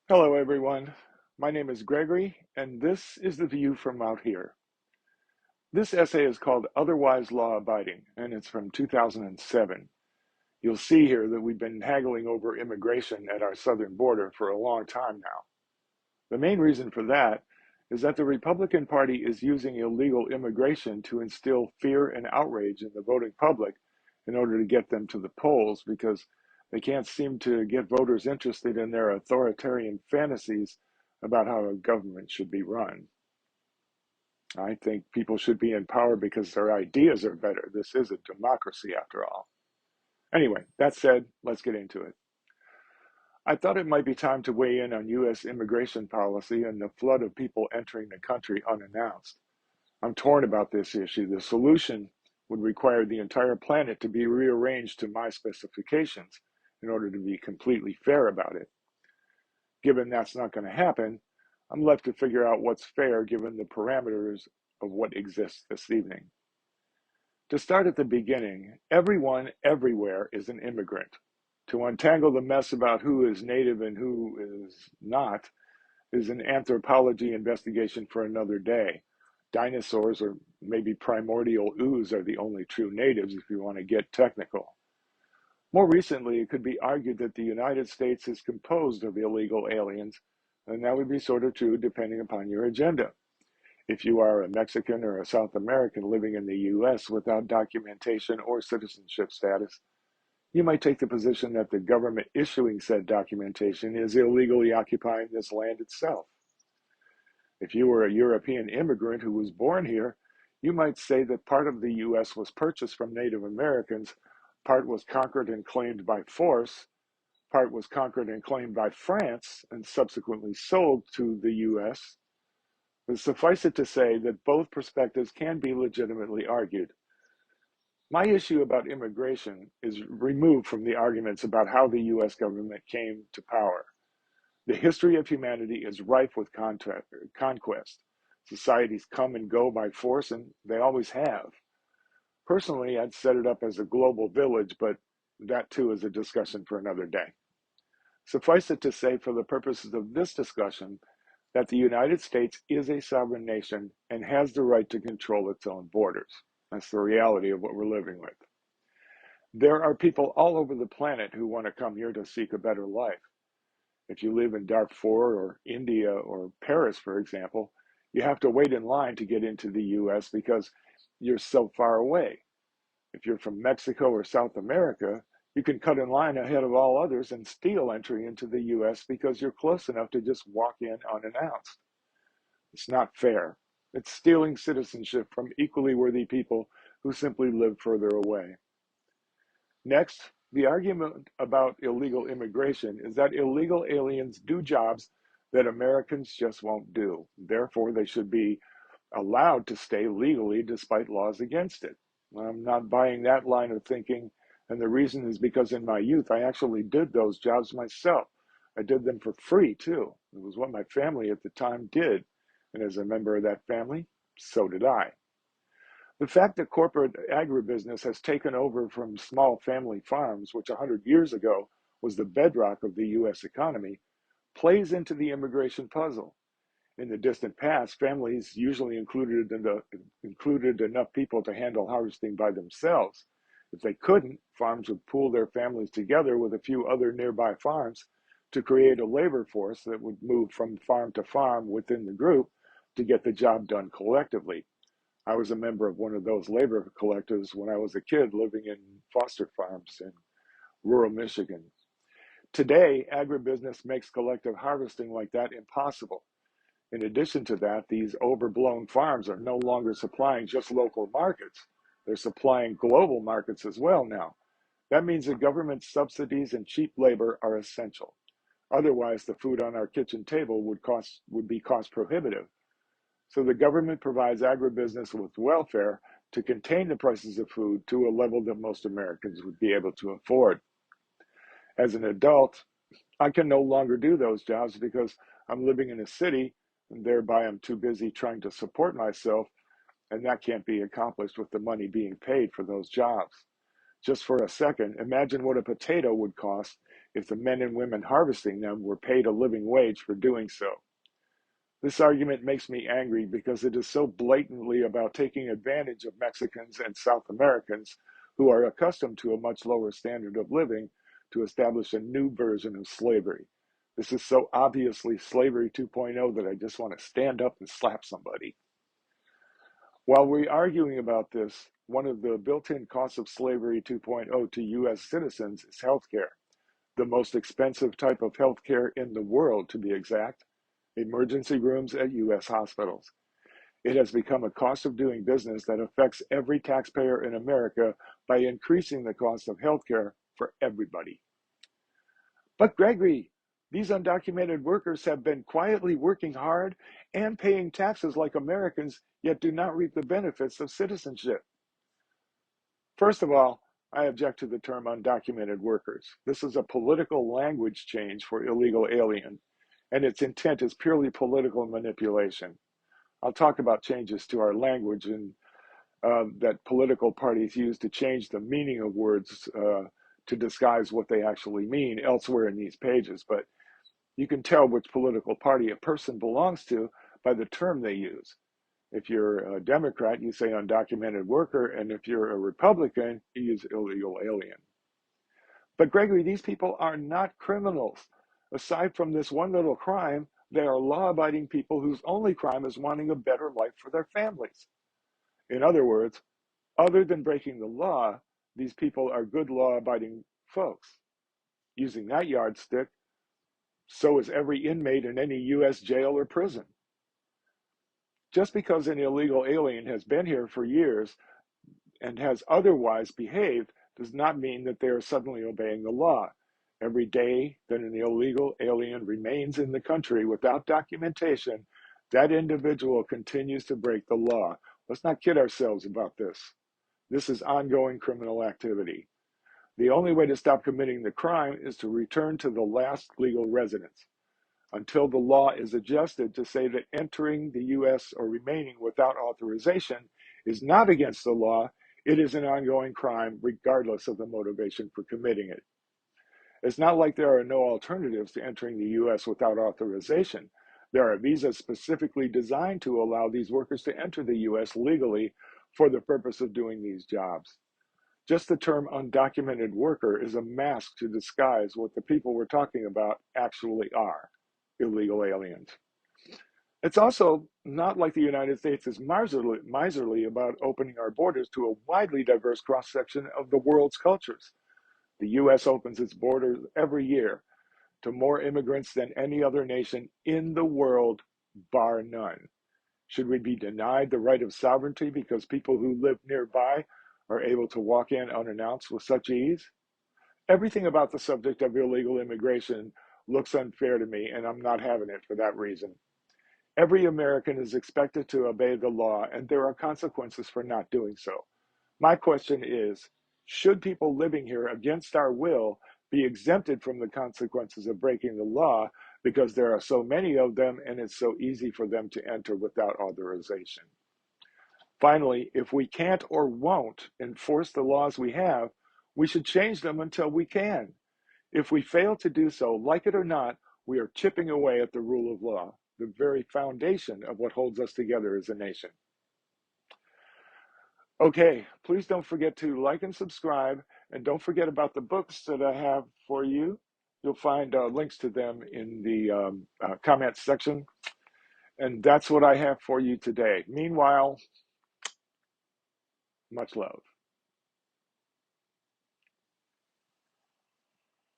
Hello, everyone. My name is Gregory, and this is the view from out here. This essay is called Otherwise Law Abiding, and it's from 2007. You'll see here that we've been haggling over immigration at our southern border for a long time now. The main reason for that is that the Republican Party is using illegal immigration to instill fear and outrage in the voting public in order to get them to the polls because they can't seem to get voters interested in their authoritarian fantasies about how a government should be run. I think people should be in power because their ideas are better. This is a democracy after all. Anyway, that said, let's get into it. I thought it might be time to weigh in on U.S. immigration policy and the flood of people entering the country unannounced. I'm torn about this issue. The solution would require the entire planet to be rearranged to my specifications in order to be completely fair about it. Given that's not going to happen, I'm left to figure out what's fair given the parameters of what exists this evening. To start at the beginning, everyone everywhere is an immigrant. To untangle the mess about who is native and who is not is an anthropology investigation for another day. Dinosaurs or maybe primordial ooze are the only true natives if you want to get technical. More recently, it could be argued that the United States is composed of illegal aliens, and that would be sort of true depending upon your agenda. If you are a Mexican or a South American living in the US without documentation or citizenship status, you might take the position that the government issuing said documentation is illegally occupying this land itself. If you were a European immigrant who was born here, you might say that part of the US was purchased from Native Americans, part was conquered and claimed by force, part was conquered and claimed by France and subsequently sold to the US. But suffice it to say that both perspectives can be legitimately argued. My issue about immigration is removed from the arguments about how the US government came to power. The history of humanity is rife with conquest. Societies come and go by force, and they always have. Personally, I'd set it up as a global village, but that too is a discussion for another day. Suffice it to say, for the purposes of this discussion, that the United States is a sovereign nation and has the right to control its own borders. That's the reality of what we're living with. There are people all over the planet who want to come here to seek a better life. If you live in Darfur or India or Paris, for example, you have to wait in line to get into the US because you're so far away. If you're from Mexico or South America, you can cut in line ahead of all others and steal entry into the US because you're close enough to just walk in unannounced. It's not fair. It's stealing citizenship from equally worthy people who simply live further away. Next, the argument about illegal immigration is that illegal aliens do jobs that Americans just won't do. Therefore, they should be allowed to stay legally despite laws against it. I'm not buying that line of thinking, and the reason is because in my youth, I actually did those jobs myself. I did them for free, too. It was what my family at the time did, and as a member of that family, so did I. The fact that corporate agribusiness has taken over from small family farms, which 100 years ago was the bedrock of the U.S. economy, plays into the immigration puzzle. In the distant past, families usually included enough people to handle harvesting by themselves. If they couldn't, farms would pool their families together with a few other nearby farms to create a labor force that would move from farm to farm within the group to get the job done collectively. I was a member of one of those labor collectives when I was a kid living in foster farms in rural Michigan. Today, agribusiness makes collective harvesting like that impossible. In addition to that, these overblown farms are no longer supplying just local markets. They're supplying global markets as well now. That means that government subsidies and cheap labor are essential. Otherwise, the food on our kitchen table would be cost prohibitive. So the government provides agribusiness with welfare to contain the prices of food to a level that most Americans would be able to afford. As an adult, I can no longer do those jobs because I'm living in a city and thereby I'm too busy trying to support myself, and that can't be accomplished with the money being paid for those jobs. Just for a second, imagine what a potato would cost if the men and women harvesting them were paid a living wage for doing so. This argument makes me angry because it is so blatantly about taking advantage of Mexicans and South Americans who are accustomed to a much lower standard of living to establish a new version of slavery. This is so obviously slavery 2.0 that I just want to stand up and slap somebody. While we're arguing about this, one of the built-in costs of slavery 2.0 to U.S. citizens is healthcare, the most expensive type of healthcare in the world, to be exact, emergency rooms at U.S. hospitals. It has become a cost of doing business that affects every taxpayer in America by increasing the cost of healthcare for everybody. But Gregory, these undocumented workers have been quietly working hard and paying taxes like Americans, yet do not reap the benefits of citizenship. First of all, I object to the term undocumented workers. This is a political language change for illegal alien, and its intent is purely political manipulation. I'll talk about changes to our language and that political parties use to change the meaning of words to disguise what they actually mean elsewhere in these pages, but you can tell which political party a person belongs to by the term they use. If you're a Democrat, you say undocumented worker, and if you're a Republican, you use illegal alien. But Gregory, these people are not criminals. Aside from this one little crime, they are law-abiding people whose only crime is wanting a better life for their families. In other words, other than breaking the law, these people are good law-abiding folks. Using that yardstick, so is every inmate in any U.S. jail or prison. Just because an illegal alien has been here for years and has otherwise behaved does not mean that they are suddenly obeying the law. Every day that an illegal alien remains in the country without documentation, that individual continues to break the law. Let's not kid ourselves about this. This is ongoing criminal activity. The only way to stop committing the crime is to return to the last legal residence. Until the law is adjusted to say that entering the U.S. or remaining without authorization is not against the law, it is an ongoing crime regardless of the motivation for committing it. It's not like there are no alternatives to entering the U.S. without authorization. There are visas specifically designed to allow these workers to enter the U.S. legally for the purpose of doing these jobs. Just the term undocumented worker is a mask to disguise what the people we're talking about actually are, illegal aliens. It's also not like the United States is miserly about opening our borders to a widely diverse cross-section of the world's cultures. The U.S. opens its borders every year to more immigrants than any other nation in the world, bar none. Should we be denied the right of sovereignty because people who live nearby are able to walk in unannounced with such ease? Everything about the subject of illegal immigration looks unfair to me, and I'm not having it for that reason. Every American is expected to obey the law, and there are consequences for not doing so. My question is, should people living here against our will be exempted from the consequences of breaking the law because there are so many of them and it's so easy for them to enter without authorization? Finally, if we can't or won't enforce the laws we have, we should change them until we can. If we fail to do so, like it or not, we are chipping away at the rule of law, the very foundation of what holds us together as a nation. Okay, please don't forget to like and subscribe, and don't forget about the books that I have for you. You'll find links to them in the comments section. And that's what I have for you today. Meanwhile, much love.